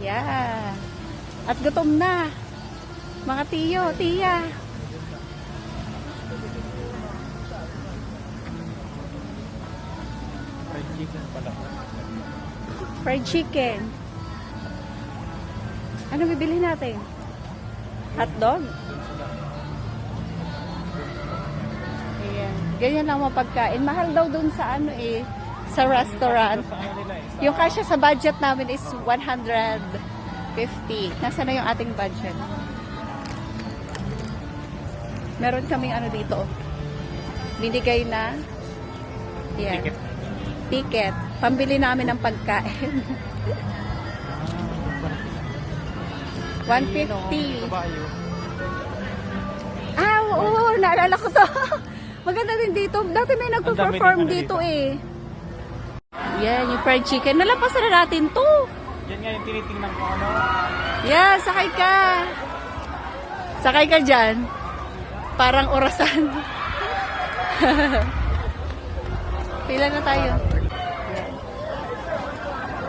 Yeah. At gutom na. Mga tiyo, tiya. Fried chicken pala. Fried chicken. Ano bibili natin? Hotdog? Ayan. Ganyan lang mapagkain. Mahal daw dun sa ano eh, sa restaurant. Yung kasya sa budget namin is 150. Nasaan na yung ating budget? Meron kaming ano dito. Binigay na yan. Ticket. Pambili namin ng pagkain. 150. Ah, oo. Naalala ko to. Maganda din dito. Dati may nagpo-perform dito eh. Yan, yung fried chicken. Nalampasan na natin to. Yan nga yung tinitingnan ko ano. Yeah, sakay ka. Sakay ka dyan. Parang orasan. Pila na tayo.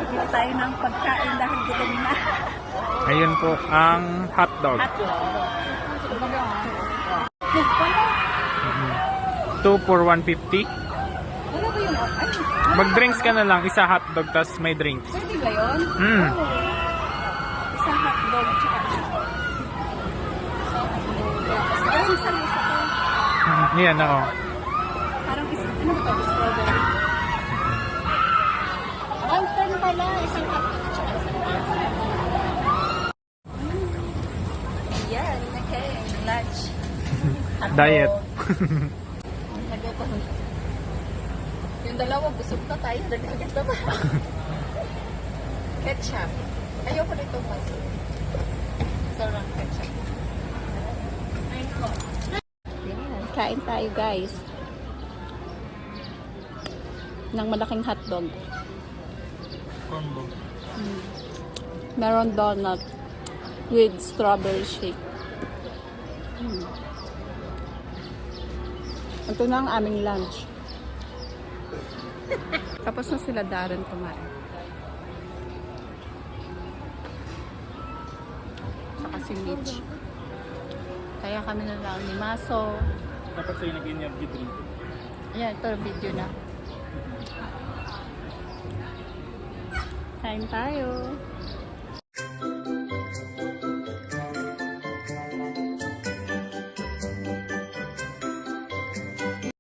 Pila tayo ng pagkain dahil gutom na. Ayun po, ang hotdog. Look pala. 2 for 150. Wala ba yung... Ay, Mag-drinks ka na lang, isa hotdog tas may drinks. pwede ba yun? Mm. Isang hotdog tsaka isang... Ayun, isang isa ko. Yan ako. Parang isa... Ano ba ito? Strawberry. 110 pala. Isang hotdog tsaka isang... Yan, okay. Lunch. Diet. Nagutom. Yung dalawa, busog na tayo. Nagkagat na ba? Ketchup. Ayoko nito mas. Sarang ketchup. Yan, kain tayo guys. Ng malaking hotdog. Combo. Meron donut with strawberry shake. Ito na ang aming lunch. Tapos na sila Darren kumain. Saka si Mitch. Kaya kami na lang ni Maso. Dapat sa'yo nag-energy drink. Ayan, ito video na. Kain tayo.